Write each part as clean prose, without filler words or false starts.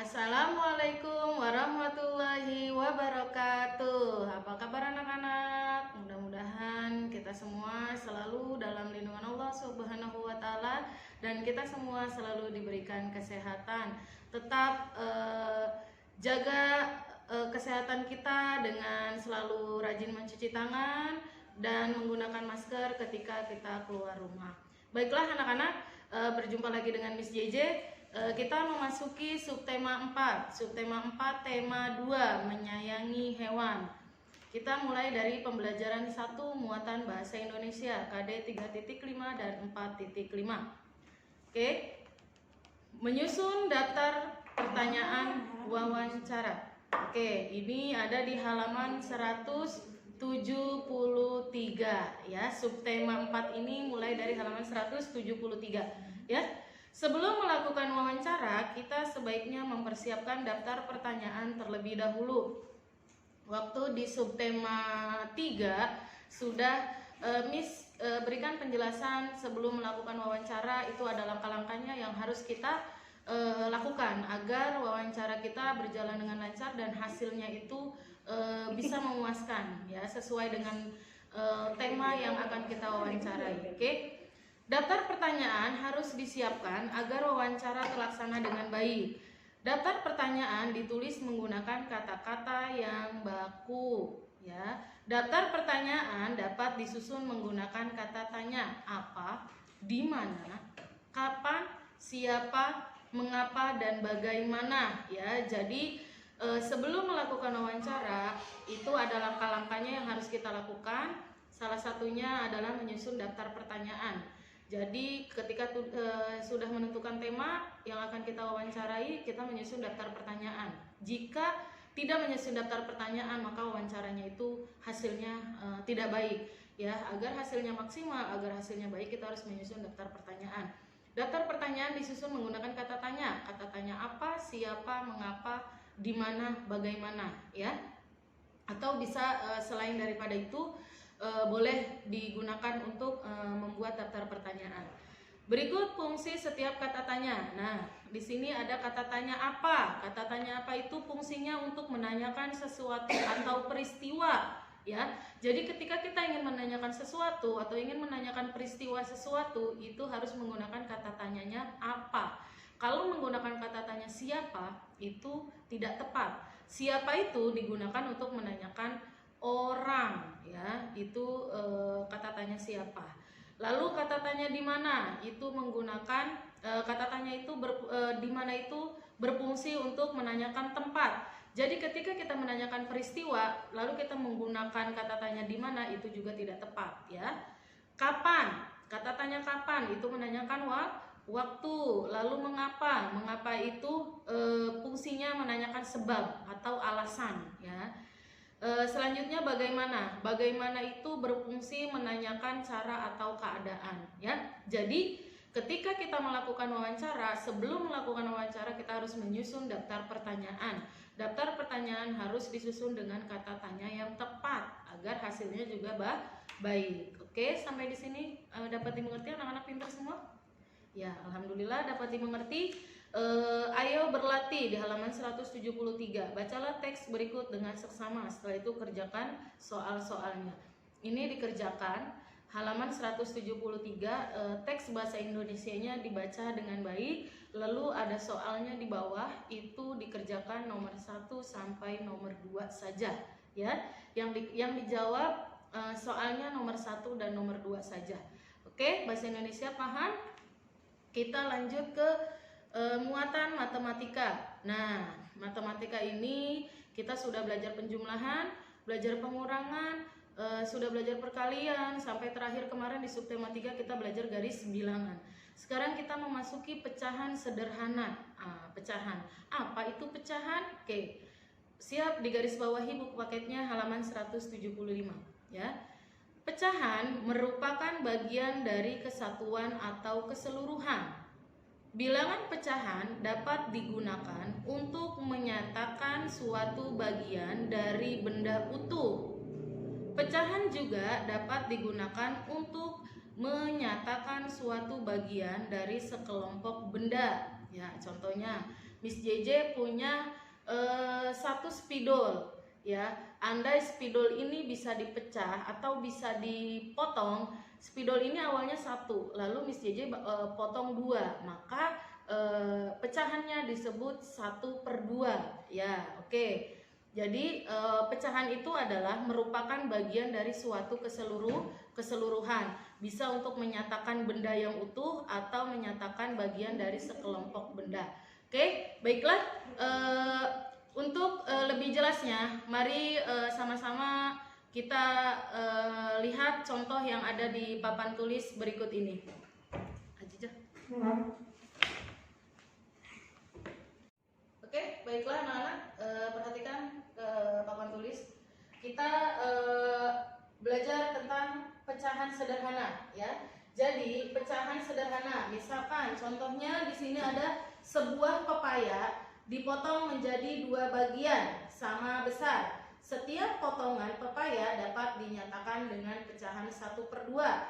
Assalamualaikum warahmatullahi wabarakatuh. Apa kabar anak-anak? Mudah-mudahan kita semua selalu dalam lindungan Allah Subhanahu wa Ta'ala, dan kita semua selalu diberikan kesehatan. Tetap jaga kesehatan kita dengan selalu rajin mencuci tangan dan menggunakan masker ketika kita keluar rumah. Baiklah anak-anak, berjumpa lagi dengan Miss JJ. Kita memasuki subtema 4. Subtema 4 tema 2, menyayangi hewan. Kita mulai dari pembelajaran 1 muatan bahasa Indonesia KD 3.5 dan 4.5. Oke. Menyusun daftar pertanyaan wawancara. Oke, ini ada di halaman 173 ya. Subtema 4 ini mulai dari halaman 173 ya. Sebelum melakukan wawancara, kita sebaiknya mempersiapkan daftar pertanyaan terlebih dahulu. Waktu di subtema 3 sudah Miss berikan penjelasan sebelum melakukan wawancara, itu ada langkah-langkahnya yang harus kita lakukan agar wawancara kita berjalan dengan lancar dan hasilnya itu bisa memuaskan ya, sesuai dengan tema yang akan kita wawancarai. Oke? Daftar pertanyaan harus disiapkan agar wawancara terlaksana dengan baik. Daftar pertanyaan ditulis menggunakan kata-kata yang baku ya. Daftar pertanyaan dapat disusun menggunakan kata tanya: apa, di mana, kapan, siapa, mengapa, dan bagaimana ya. Jadi sebelum melakukan wawancara itu ada langkah-langkahnya yang harus kita lakukan. Salah satunya adalah menyusun daftar pertanyaan. Jadi ketika sudah menentukan tema yang akan kita wawancarai, kita menyusun daftar pertanyaan. Jika tidak menyusun daftar pertanyaan, maka wawancaranya itu hasilnya tidak baik ya. Agar hasilnya maksimal, agar hasilnya baik, kita harus menyusun daftar pertanyaan. Daftar pertanyaan disusun menggunakan kata tanya. Kata tanya apa, siapa, mengapa, di mana, bagaimana ya. Atau bisa selain daripada itu boleh digunakan untuk membuat daftar pertanyaan. Berikut fungsi setiap kata tanya. Nah, di sini ada kata tanya apa. Kata tanya apa itu fungsinya untuk menanyakan sesuatu atau peristiwa ya. Jadi ketika kita ingin menanyakan sesuatu atau ingin menanyakan peristiwa sesuatu, itu harus menggunakan kata tanyanya apa. Kalau menggunakan kata tanya siapa, itu tidak tepat. Siapa itu digunakan untuk menanyakan orang ya, itu kata tanya siapa. Lalu kata tanya di mana itu menggunakan kata tanya itu di mana itu berfungsi untuk menanyakan tempat. Jadi ketika kita menanyakan peristiwa lalu kita menggunakan kata tanya di mana, itu juga tidak tepat ya. Kapan, kata tanya kapan itu menanyakan waktu. Lalu mengapa, mengapa itu fungsinya menanyakan sebab atau alasan ya. Selanjutnya bagaimana? Bagaimana itu berfungsi menanyakan cara atau keadaan ya. Jadi ketika kita melakukan wawancara, sebelum melakukan wawancara kita harus menyusun daftar pertanyaan. Daftar pertanyaan harus disusun dengan kata tanya yang tepat agar hasilnya juga baik. Oke, sampai di sini dapat dimengerti anak-anak pintar semua? Ya, alhamdulillah dapat dimengerti. Ayo berlatih di halaman 173. Bacalah teks berikut dengan seksama. Setelah itu kerjakan soal-soalnya. Ini dikerjakan halaman 173. Teks bahasa Indonesianya dibaca dengan baik. Lalu ada soalnya di bawah, itu dikerjakan nomor 1 sampai nomor 2 saja ya. Yang dijawab soalnya nomor 1 dan nomor 2 saja. Oke, bahasa Indonesia paham? Kita lanjut ke muatan matematika. Nah, matematika ini kita sudah belajar penjumlahan, belajar pengurangan, sudah belajar perkalian, sampai terakhir kemarin di subtema 3 kita belajar garis bilangan. Sekarang kita memasuki pecahan sederhana. Pecahan. Apa itu pecahan? Oke. Siap digaris bawahi buku paketnya halaman 175 ya. Pecahan merupakan bagian dari kesatuan atau keseluruhan. Bilangan pecahan dapat digunakan untuk menyatakan suatu bagian dari benda utuh. Pecahan juga dapat digunakan untuk menyatakan suatu bagian dari sekelompok benda. Ya, contohnya Miss JJ punya satu spidol, ya. Andai spidol ini bisa dipecah atau bisa dipotong, spidol ini awalnya satu, lalu Miss JJ potong dua, maka pecahannya disebut 1/2, ya. Oke. Jadi pecahan itu adalah merupakan bagian dari suatu keseluruhan. Bisa untuk menyatakan benda yang utuh atau menyatakan bagian dari sekelompok benda. Oke, baiklah. Untuk lebih jelasnya, mari sama-sama kita lihat contoh yang ada di papan tulis berikut ini. Oke, baiklah anak-anak, perhatikan ke papan tulis. Kita belajar tentang pecahan sederhana, ya. Jadi pecahan sederhana, misalkan contohnya di sini ada sebuah pepaya dipotong menjadi 2 bagian sama besar. Setiap potongan pepaya dapat dinyatakan dengan pecahan 1/2.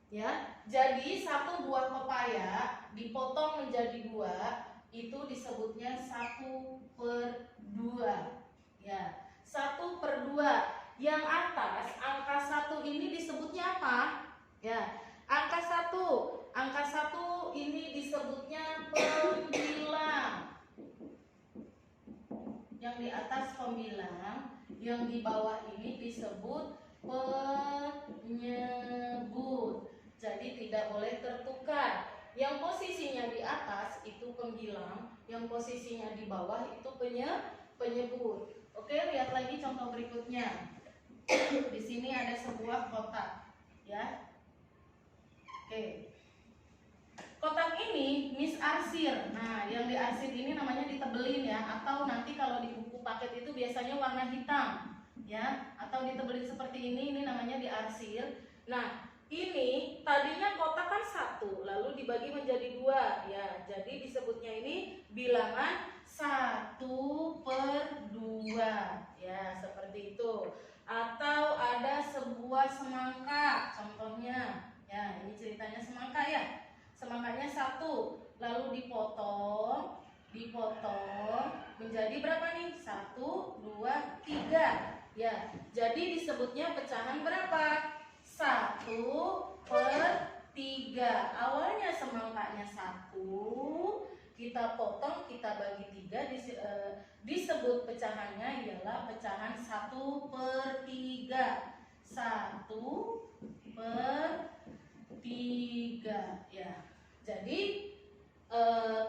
Ya, jadi satu buah pepaya dipotong menjadi 2, itu disebutnya 1/2. Ya, 1/2. Yang atas angka 1 ini disebutnya apa? Ya, angka 1 ini disebutnya pembilang. Yang di atas pembilang, yang di bawah ini disebut penyebut. Jadi tidak boleh tertukar. Yang posisinya di atas itu pembilang, yang posisinya di bawah itu penyebut. Oke, lihat lagi contoh berikutnya. Di sini ada sebuah kotak, ya. Oke. Kotak ini Miss arsir. Nah, yang diarsir ini namanya ditebelin, ya, atau nanti kalau di buku paket itu biasanya warna hitam, ya, atau ditebelin seperti ini namanya diarsir. Nah, ini tadinya kotak kan 1, lalu dibagi menjadi 2, ya. Jadi disebutnya ini bilangan 1/2, ya, seperti itu. Atau ada sebuah semangka, contohnya, ya, ini ceritanya semangka, ya. Semangkanya 1, lalu dipotong menjadi berapa nih? 1, 2, 3. Ya, jadi disebutnya pecahan berapa? 1/3. Awalnya semangkanya 1, kita potong, kita bagi 3, disebut pecahannya ialah pecahan 1/3. 1/3, ya. Jadi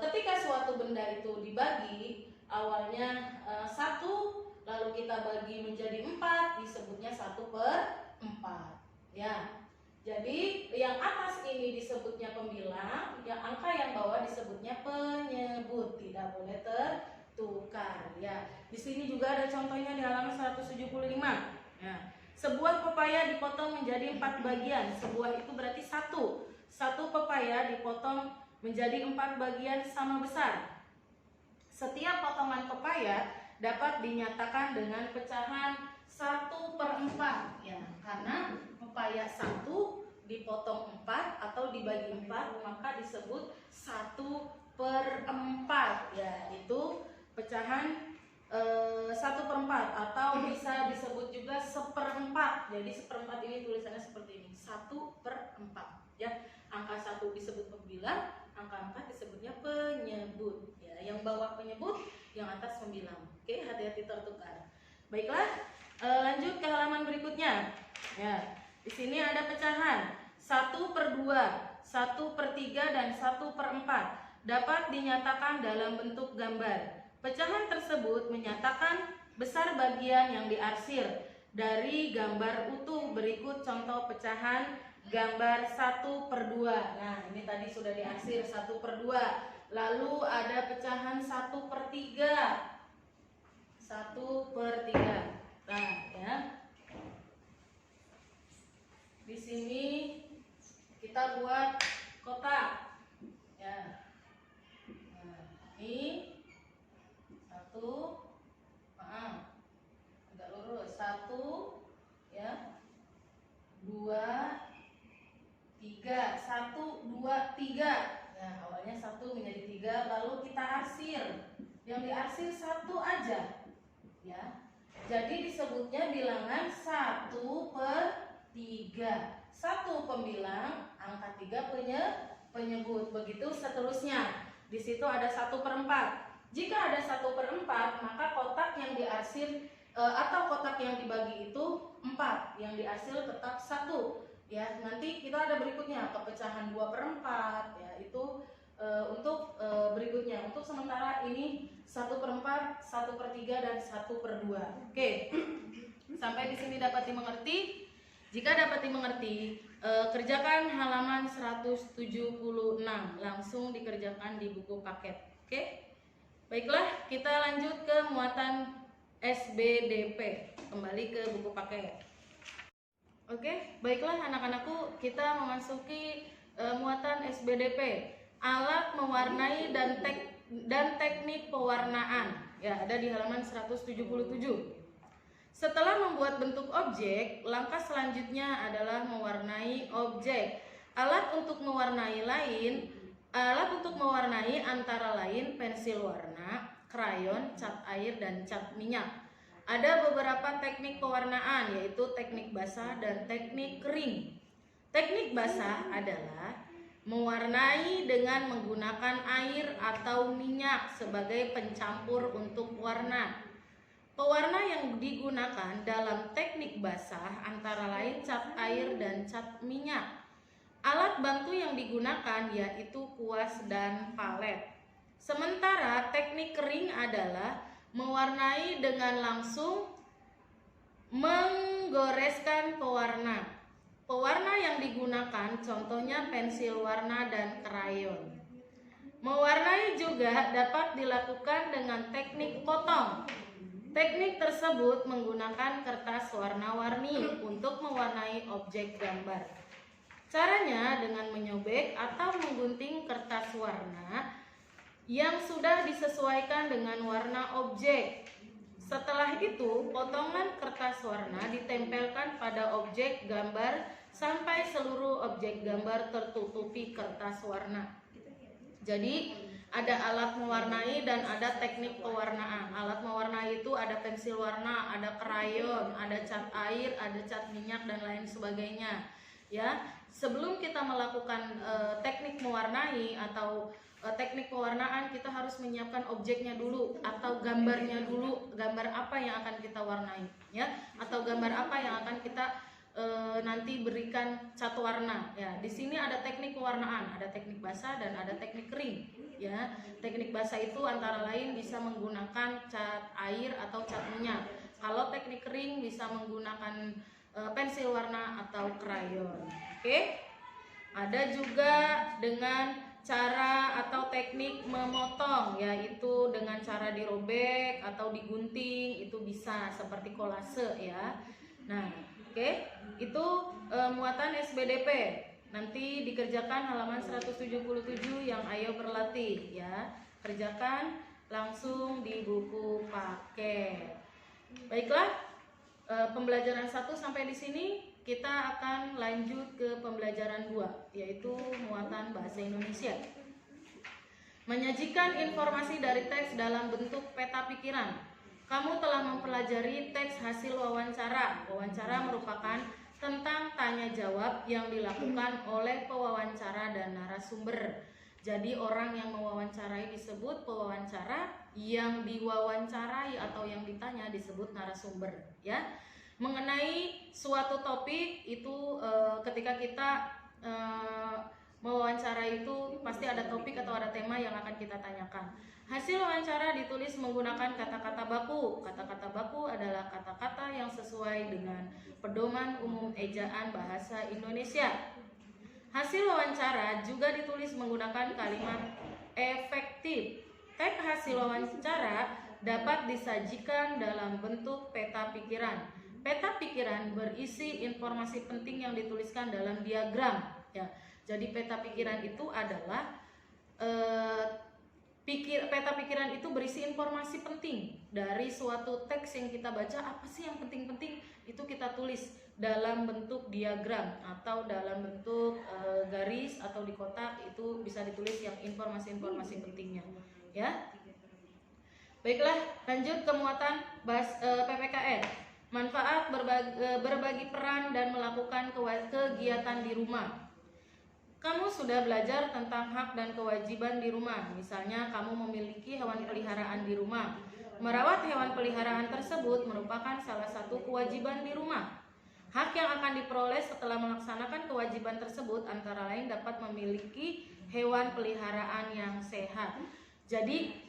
ketika suatu benda itu dibagi, awalnya 1, lalu kita bagi menjadi 4, disebutnya 1/4, ya. Jadi yang atas ini disebutnya pembilang, yang angka yang bawah disebutnya penyebut, tidak boleh tertukar, ya. Di sini juga ada contohnya di halaman 175. Ya. Sebuah pepaya dipotong menjadi 4 bagian. Sebuah itu berarti 1. Satu pepaya dipotong menjadi 4 bagian sama besar. Setiap potongan pepaya dapat dinyatakan dengan pecahan 1/4, ya, karena pepaya 1 dipotong 4 atau dibagi 4, maka disebut 1/4, ya. Itu pecahan 1/4, atau bisa disebut juga 1/4. Jadi 1/4 ini tulisannya seperti ini, 1/4, ya. Angka 1 disebut pembilang, angka 4 disebutnya penyebut, ya. Yang bawah penyebut, yang atas pembilang. Oke, hati-hati tertukar. Baiklah, lanjut ke halaman berikutnya. Ya, di sini ada pecahan 1/2, 1/3, dan 1/4 dapat dinyatakan dalam bentuk gambar. Pecahan tersebut menyatakan besar bagian yang diarsir dari gambar utuh. Berikut contoh pecahan gambar 1/2. Nah, ini tadi sudah diarsir 1/2. Lalu ada pecahan 1/3. 1/3. Nah, ya. Di sini kita buat kotak, ya. Nah, ini 1, agak lurus, 1, ya, 2, 3, 1, 2, 3. Ya, awalnya 1 menjadi 3, lalu kita arsir. yang diarsir 1 aja, ya. Jadi disebutnya bilangan 1/3. 1 pembilang, angka 3 penyebut. Begitu seterusnya. Di situ ada 1/4. Jika ada 1/4, maka kotak yang diarsir atau kotak yang dibagi itu 4, yang diarsir tetap 1. Ya, nanti kita ada berikutnya kepecahan 2/4, ya itu untuk berikutnya. Untuk sementara ini 1/4, 1/3 dan 1/2. Oke. Sampai di sini dapat dimengerti? Jika dapat dimengerti, kerjakan halaman 176. Langsung dikerjakan di buku paket. Oke? Baiklah, kita lanjut ke muatan SBDP. Kembali ke buku paket. Oke, baiklah anak-anakku, kita memasuki muatan SBDP. Alat mewarnai dan teknik pewarnaan. Ya, ada di halaman 177. Setelah membuat bentuk objek, langkah selanjutnya adalah mewarnai objek. Alat untuk mewarnai antara lain pensil warna, krayon, cat air, dan cat minyak. Ada beberapa teknik pewarnaan, yaitu teknik basah dan teknik kering. Teknik basah adalah mewarnai dengan menggunakan air atau minyak sebagai pencampur untuk warna. Pewarna yang digunakan dalam teknik basah antara lain cat air dan cat minyak. Alat bantu yang digunakan yaitu kuas dan palet. Sementara teknik kering adalah mewarnai dengan langsung menggoreskan pewarna. Pewarna yang digunakan contohnya pensil warna dan krayon. Mewarnai juga dapat dilakukan dengan teknik potong. Teknik tersebut menggunakan kertas warna-warni untuk mewarnai objek gambar. Caranya dengan menyobek atau menggunting kertas warna yang sudah disesuaikan dengan warna objek. Setelah itu, potongan kertas warna ditempelkan pada objek gambar sampai seluruh objek gambar tertutupi kertas warna. Jadi ada alat mewarnai dan ada teknik pewarnaan. Alat mewarnai itu ada pensil warna, ada krayon, ada cat air, ada cat minyak dan lain sebagainya. Ya, sebelum kita melakukan teknik mewarnai atau teknik pewarnaan, kita harus menyiapkan objeknya dulu atau gambarnya dulu. Gambar apa yang akan kita warnai, ya? Atau gambar apa yang akan kita nanti berikan cat warna. Ya, di sini ada teknik pewarnaan, ada teknik basah dan ada teknik kering. Ya, teknik basah itu antara lain bisa menggunakan cat air atau cat minyak. Kalau teknik kering bisa menggunakan pensil warna atau krayon. Oke? Ada juga dengan cara atau teknik memotong, yaitu dengan cara dirobek atau digunting, itu bisa seperti kolase ya. Nah, oke, itu muatan SBDP. Nanti dikerjakan halaman 177 yang ayo berlatih ya. Kerjakan langsung di buku paket. Baiklah, pembelajaran 1 sampai di sini. Kita akan lanjut ke pembelajaran 2, yaitu muatan bahasa Indonesia. Menyajikan informasi dari teks dalam bentuk peta pikiran. Kamu telah mempelajari teks hasil wawancara. Wawancara merupakan tentang tanya jawab yang dilakukan oleh pewawancara dan narasumber. Jadi orang yang mewawancarai disebut pewawancara, yang diwawancarai atau yang ditanya disebut narasumber, ya. Mengenai suatu topik itu ketika kita mewawancara itu pasti ada topik atau ada tema yang akan kita tanyakan. Hasil wawancara ditulis menggunakan kata-kata baku. Kata-kata baku adalah kata-kata yang sesuai dengan pedoman umum ejaan bahasa Indonesia. Hasil wawancara juga ditulis menggunakan kalimat efektif. Teks hasil wawancara dapat disajikan dalam bentuk peta pikiran. Peta pikiran berisi informasi penting yang dituliskan dalam diagram. Ya, jadi peta pikiran itu adalah peta pikiran itu berisi informasi penting dari suatu teks yang kita baca. Apa sih yang penting-penting? Itu kita tulis dalam bentuk diagram atau dalam bentuk garis atau di kotak, itu bisa ditulis yang informasi-informasi pentingnya. Ya. Baiklah, lanjut ke muatan PPKN. Manfaat berbagi peran dan melakukan kegiatan di rumah. Kamu sudah belajar tentang hak dan kewajiban di rumah. Misalnya kamu memiliki hewan peliharaan di rumah. Merawat hewan peliharaan tersebut merupakan salah satu kewajiban di rumah. Hak yang akan diperoleh setelah melaksanakan kewajiban tersebut antara lain dapat memiliki hewan peliharaan yang sehat. Jadi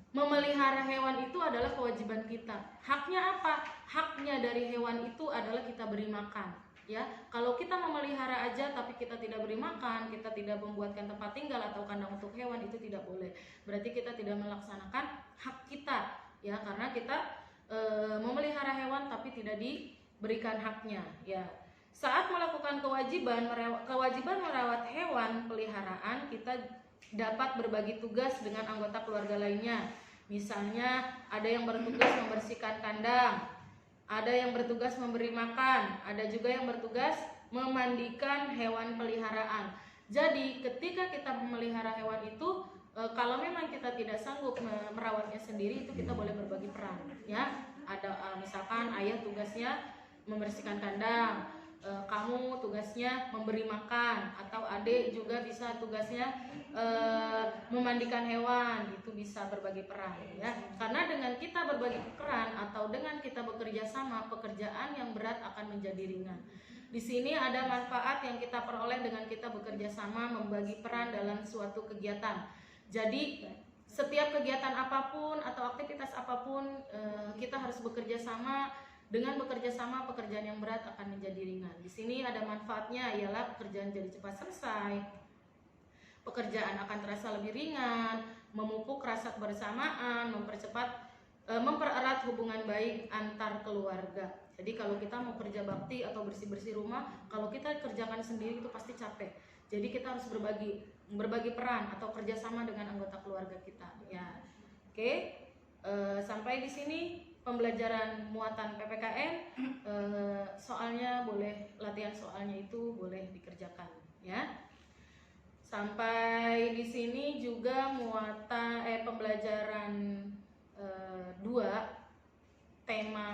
memelihara hewan itu adalah kewajiban kita. Haknya apa? Haknya dari hewan itu adalah kita beri makan. Ya, kalau kita memelihara aja tapi kita tidak beri makan, kita tidak membuatkan tempat tinggal atau kandang untuk hewan, itu tidak boleh. Berarti kita tidak melaksanakan hak kita, ya, karena kita memelihara hewan tapi tidak diberikan haknya. Ya, saat melakukan kewajiban merawat hewan peliharaan, kita dapat berbagi tugas dengan anggota keluarga lainnya. Misalnya ada yang bertugas membersihkan kandang, ada yang bertugas memberi makan, ada juga yang bertugas memandikan hewan peliharaan. Jadi ketika kita memelihara hewan itu, kalau memang kita tidak sanggup merawatnya sendiri, itu kita boleh berbagi peran. Ya, ada misalkan ayah tugasnya membersihkan kandang, kamu tugasnya memberi makan, atau adik juga bisa tugasnya memandikan hewan, itu bisa berbagi peran, ya. Karena dengan kita berbagi peran atau dengan kita bekerja sama, pekerjaan yang berat akan menjadi ringan. Di sini ada manfaat yang kita peroleh dengan kita bekerja sama membagi peran dalam suatu kegiatan. Jadi setiap kegiatan apapun atau aktivitas apapun, kita harus bekerja sama. Dengan bekerja sama, pekerjaan yang berat akan menjadi ringan. Di sini ada manfaatnya, ialah pekerjaan jadi cepat selesai, pekerjaan akan terasa lebih ringan, memupuk rasa kebersamaan, mempererat hubungan baik antar keluarga. Jadi kalau kita mau kerja bakti atau bersih-bersih rumah, kalau kita kerjakan sendiri itu pasti capek. Jadi kita harus berbagi peran atau kerjasama dengan anggota keluarga kita. Ya, oke. Sampai di sini pembelajaran muatan PPKN. Soalnya boleh, latihan soalnya itu boleh dikerjakan, ya. Sampai di sini juga muatan pembelajaran 2 tema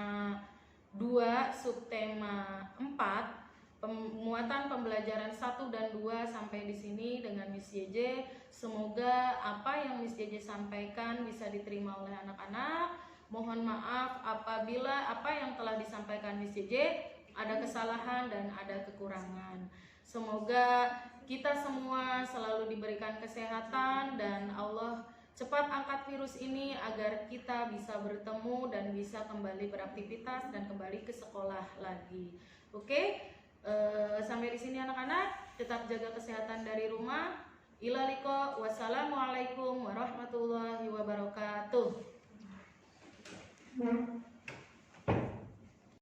2 subtema 4, muatan pembelajaran 1 dan 2 sampai di sini dengan Miss JJ. Semoga apa yang Miss JJ sampaikan bisa diterima oleh anak-anak. Mohon maaf apabila apa yang telah disampaikan Miss JJ ada kesalahan dan ada kekurangan. Semoga kita semua selalu diberikan kesehatan dan Allah cepat angkat virus ini agar kita bisa bertemu dan bisa kembali beraktivitas dan kembali ke sekolah lagi. Oke, sampai di sini anak-anak, tetap jaga kesehatan dari rumah. Ilaliko, wassalamualaikum warahmatullahi wabarakatuh.